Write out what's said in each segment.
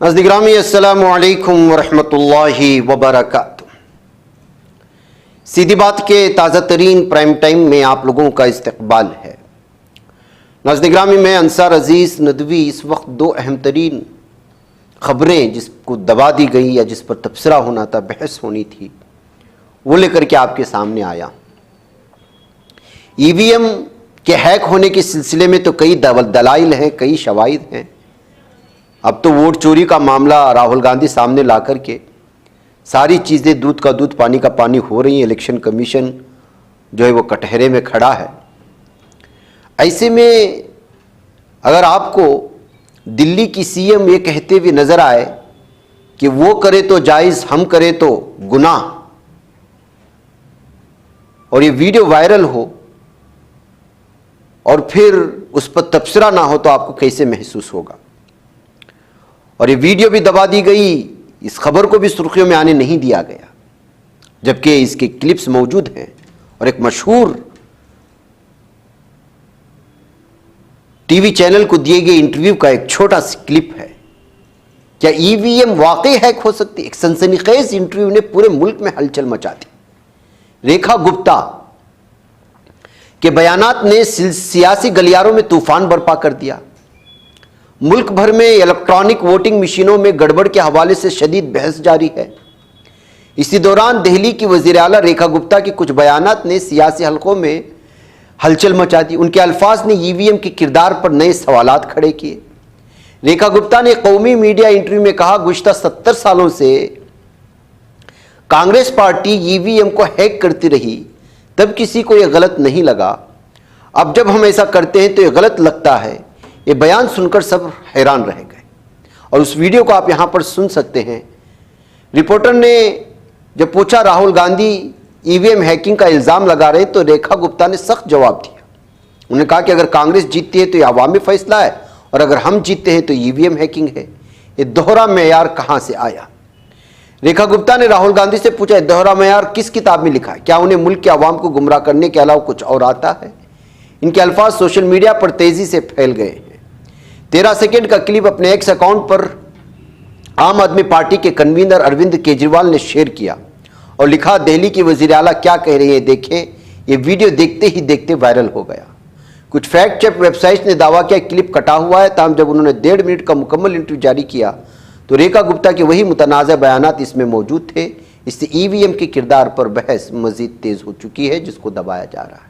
नाज़रीन अस्सलामु अलैकुम वरहमतुल्लाहि वबरकातुहू। सीधी बात के ताज़ा तरीन प्राइम टाइम में आप लोगों का इस्तकबाल है। नाज़रीन मैं अंसार अजीज़ नदवी इस वक्त दो अहम तरीन ख़बरें जिसको दबा दी गई या जिस पर तबसरा होना था, बहस होनी थी, वो लेकर के आपके सामने आया। ईवीएम के हैक होने के सिलसिले में तो कई दलाइल हैं, कई शवाहिद हैं। अब तो वोट चोरी का मामला राहुल गांधी सामने ला करके सारी चीज़ें दूध का दूध पानी का पानी हो रही हैं। इलेक्शन कमीशन जो है वो कटहरे में खड़ा है। ऐसे में अगर आपको दिल्ली की सीएम ये कहते हुए नजर आए कि वो करे तो जायज़, हम करे तो गुनाह, और ये वीडियो वायरल हो और फिर उस पर तबसरा ना हो, तो आपको कैसे महसूस होगा। और ये वीडियो भी दबा दी गई, इस खबर को भी सुर्खियों में आने नहीं दिया गया, जबकि इसके क्लिप्स मौजूद हैं और एक मशहूर टीवी चैनल को दिए गए इंटरव्यू का एक छोटा सा क्लिप है। क्या ईवीएम वाकई हैक हो सकती है? एक सनसनीखेज इंटरव्यू ने पूरे मुल्क में हलचल मचा दी। रेखा गुप्ता के बयानात ने सियासी गलियारों में तूफान बर्पा कर दिया। मुल्क भर में इलेक्ट्रॉनिक वोटिंग मशीनों में गड़बड़ के हवाले से शदीद बहस जारी है। इसी दौरान दिल्ली की वज़ीर आला रेखा गुप्ता के कुछ बयानात ने सियासी हलकों में हलचल मचा दी। उनके अल्फाज ने ईवीएम के किरदार पर नए सवालात खड़े किए। रेखा गुप्ता ने कौमी मीडिया इंटरव्यू में कहा, गुज़श्ता 70 सालों से कांग्रेस पार्टी ईवीएम को हैक करती रही, तब किसी को यह गलत नहीं लगा। अब जब हम ऐसा करते हैं तो यह गलत लगता है। ये बयान सुनकर सब हैरान रह गए और उस वीडियो को आप यहां पर सुन सकते हैं। रिपोर्टर ने जब पूछा राहुल गांधी ईवीएम हैकिंग का इल्ज़ाम लगा रहे, तो रेखा गुप्ता ने सख्त जवाब दिया। उन्होंने कहा कि अगर कांग्रेस जीतती है तो यह अवामी फैसला है, और अगर हम जीतते हैं तो ईवीएम हैकिंग है। ये दोहरा मेयार कहां से आया? रेखा गुप्ता ने राहुल गांधी से पूछा, दोहरा मेयार किस किताब में लिखा है? क्या उन्हें मुल्क के अवाम को गुमराह करने के अलावा कुछ और आता है? इनके अल्फाज सोशल मीडिया पर तेजी से फैल गए हैं। 13 सेकेंड का क्लिप अपने एक्स अकाउंट पर आम आदमी पार्टी के कन्वीनर अरविंद केजरीवाल ने शेयर किया और लिखा, दिल्ली की वज़ीर आला क्या कह रही है देखें। ये वीडियो देखते ही देखते वायरल हो गया। कुछ फैक्ट चेक वेबसाइट ने दावा किया क्लिप कटा हुआ है, ताहम जब उन्होंने 1.5 मिनट का मुकम्मल इंटरव्यू जारी किया तो रेखा गुप्ता के वही मुतनाज़ा बयानात इसमें मौजूद थे। इससे ईवीएम के किरदार पर बहस मजीद तेज हो चुकी है, जिसको दबाया जा रहा है।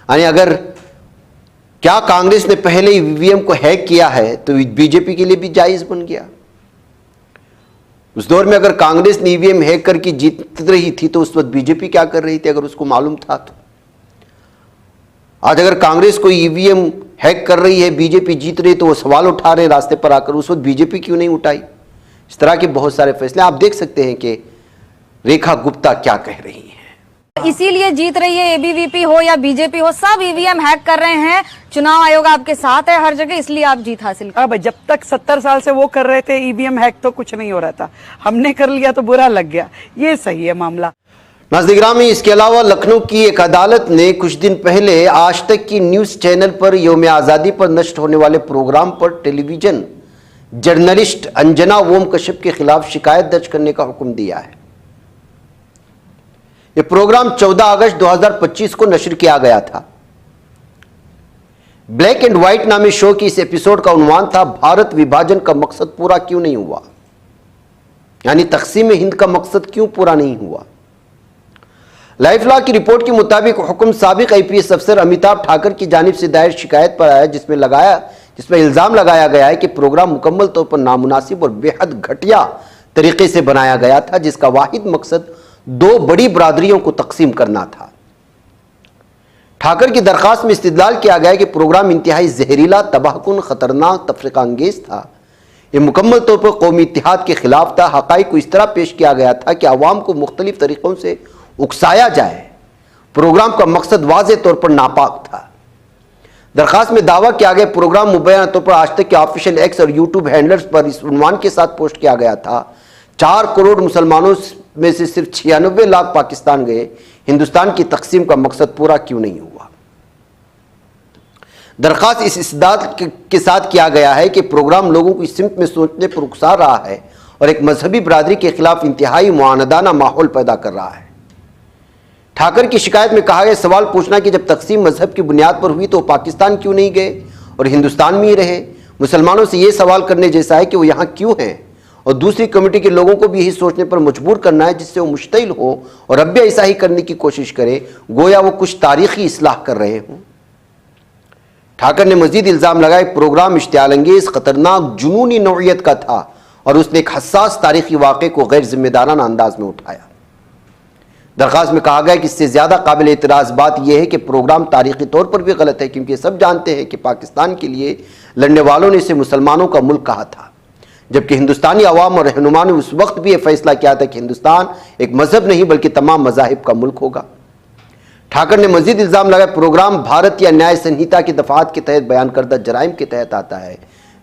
यानी अगर क्या कांग्रेस ने पहले ईवीएम को हैक किया है तो बीजेपी के लिए भी जायज़ बन गया। उस दौर में अगर कांग्रेस ने ईवीएम हैक करके जीत रही थी तो उस वक्त बीजेपी क्या कर रही थी, अगर उसको मालूम था तो? आज अगर कांग्रेस को ईवीएम हैक कर रही है, बीजेपी जीत रही, तो वो सवाल उठा रहे हैं रास्ते पर आकर, उस वक्त बीजेपी क्यों नहीं उठाई? इस तरह के बहुत सारे फैसले आप देख सकते हैं कि रेखा गुप्ता क्या कह रही है। इसीलिए जीत रही है, एबीवीपी हो या बीजेपी हो, सब ईवीएम हैक कर रहे हैं। चुनाव आयोग आपके साथ है हर जगह, इसलिए आप जीत हासिल कर। भाई, जब तक 70 साल से वो कर रहे थे ईवीएम हैक तो कुछ नहीं हो रहा था, हमने कर लिया तो बुरा लग गया। ये सही है मामला। नाज़रीन इसके अलावा लखनऊ की एक अदालत ने कुछ दिन पहले आज तक की न्यूज़ चैनल पर यौम आज़ादी पर नष्ट होने वाले प्रोग्राम पर टेलीविजन जर्नलिस्ट अंजना ओम कश्यप के खिलाफ शिकायत दर्ज करने का हुक्म दिया है। यह प्रोग्राम 14 अगस्त 2025 को नशर किया गया था। ब्लैक एंड व्हाइट नामी शो की इस एपिसोड का उन्वान था, भारत विभाजन का मकसद पूरा क्यों नहीं हुआ, यानी तकसीम हिंद का मकसद क्यों पूरा नहीं हुआ। लाइफ लॉ की रिपोर्ट के मुताबिक हुक्म साबिक आईपीएस अफसर अमिताभ ठाकर की जानिब से दायर शिकायत पर आया, जिसमें इल्जाम लगाया गया है कि प्रोग्राम मुकम्मल तौर पर नामुनासिब और बेहद घटिया तरीके से बनाया गया था, जिसका वाहिद मकसद 2 बड़ी बरादरियों को तकसीम करना था। ठाकर की दरखास्त में इस्तिदलाल किया गया कि प्रोग्राम इंतहाई जहरीला, तबाहकुन, खतरनाक, तफरीका अंगेज था। यह मुकम्मल तौर पर कौमी इत्तेहाद के खिलाफ था। हक़ाइक़ को इस तरह पेश किया गया था कि अवाम को मुख्तलिफ तरीक़ों से उकसाया जाए। प्रोग्राम का मकसद वाज़े तौर पर नापाक था। दरखास्त में दावा किया गया प्रोग्राम मुबैना तौर पर आज तक के ऑफिशियल एक्स और यूट्यूब हैंडल्स पर इस उन्वान के साथ पोस्ट किया गया था, 4 करोड़ मुसलमानों में से सिर्फ 96 लाख पाकिस्तान गए, हिंदुस्तान की तकसीम का मकसद पूरा क्यों नहीं हुआ। दरख्वास्त इस इस्तेदाद के साथ किया गया है कि प्रोग्राम लोगों को इस सिमत में सोचने पर उकसा रहा है और एक मजहबी बरादरी के खिलाफ इंतहाई मुआनदाना माहौल पैदा कर रहा है। ठाकर की शिकायत में कहा गया, सवाल पूछना कि जब तकसीम मजहब की बुनियाद पर हुई तो पाकिस्तान क्यों नहीं गए और हिंदुस्तान में ही रहे। मुसलमानों से यह सवाल करने जैसा है कि वो यहाँ क्यों हैं, और दूसरी कम्युनिटी के लोगों को भी यही सोचने पर मजबूर करना है जिससे वो मुश्तिल हो और अब भी ऐसा ही करने की कोशिश करें, गोया वो कुछ तारीखी इस्लाह कर रहे हों। ठाकर ने मजीद इल्ज़ाम लगाए, प्रोग्राम इश्तियाल अंगेज, खतरनाक, जुनूनी नौइयत का था और उसने एक हसास तारीखी वाक़े को गैर जिम्मेदाराना अंदाज में उठाया। दरख्वास्त में कहा गया कि इससे ज़्यादा काबिल एतराज़ बात यह है कि प्रोग्राम तारीखी तौर पर भी गलत है, क्योंकि सब जानते हैं कि पाकिस्तान के लिए लड़ने वालों ने इसे मुसलमानों का मुल्क कहा था, जबकि हिंदुस्तानी अवाम और रहनुमा ने उस वक्त भी यह फैसला किया था कि हिंदुस्तान एक मजहब नहीं बल्कि तमाम मजाहिब का मुल्क होगा। ठाकर ने मजीद इल्ज़ाम लगाया, प्रोग्राम भारत या न्याय संहिता की दफात के तहत बयान करदा जराइम के तहत आता है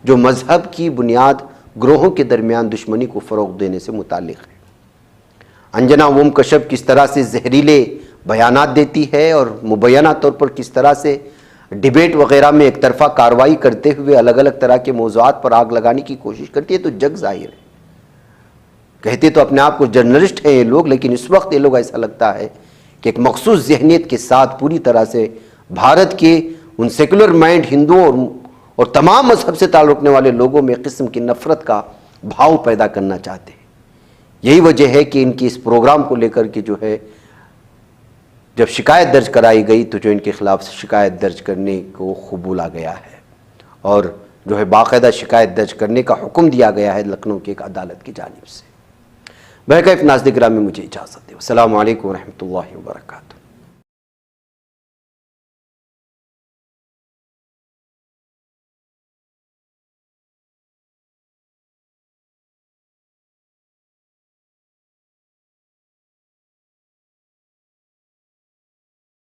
जो मजहब की बुनियाद ग्रोहों के दरमियान दुश्मनी को फ़रोग़ देने से मुताल्लिक़ है। अंजना ओम कश्यप किस तरह से जहरीले बयानात देती है और मुबैना तौर पर किस तरह से डिबेट वगैरह में एक तरफा कार्रवाई करते हुए अलग अलग तरह के मौज़ूआत पर आग लगाने की कोशिश करती है, तो जग जाहिर है। कहते तो अपने आप को जर्नलिस्ट हैं ये लोग, लेकिन इस वक्त ये लोग ऐसा लगता है कि एक मखसूस जहनीत के साथ पूरी तरह से भारत के उन सेकुलर माइंड हिंदुओं और तमाम मजहब से ताल्लुक़ रखने वाले लोगों में किस्म की नफ़रत का भाव पैदा करना चाहते हैं। यही वजह है कि इनकी इस प्रोग्राम को लेकर के जो है, जब शिकायत दर्ज कराई गई तो जो इनके खिलाफ शिकायत दर्ज करने को कबूला गया है और जो है बाकायदा शिकायत दर्ज करने का हुक्म दिया गया है लखनऊ की एक अदालत की जानिब से। बहरकैफ नाज़रीन गिरामी, मुझे इजाज़त दें। अस्सलामु अलैकुम व रहमतुल्लाहि व बरकातुहू।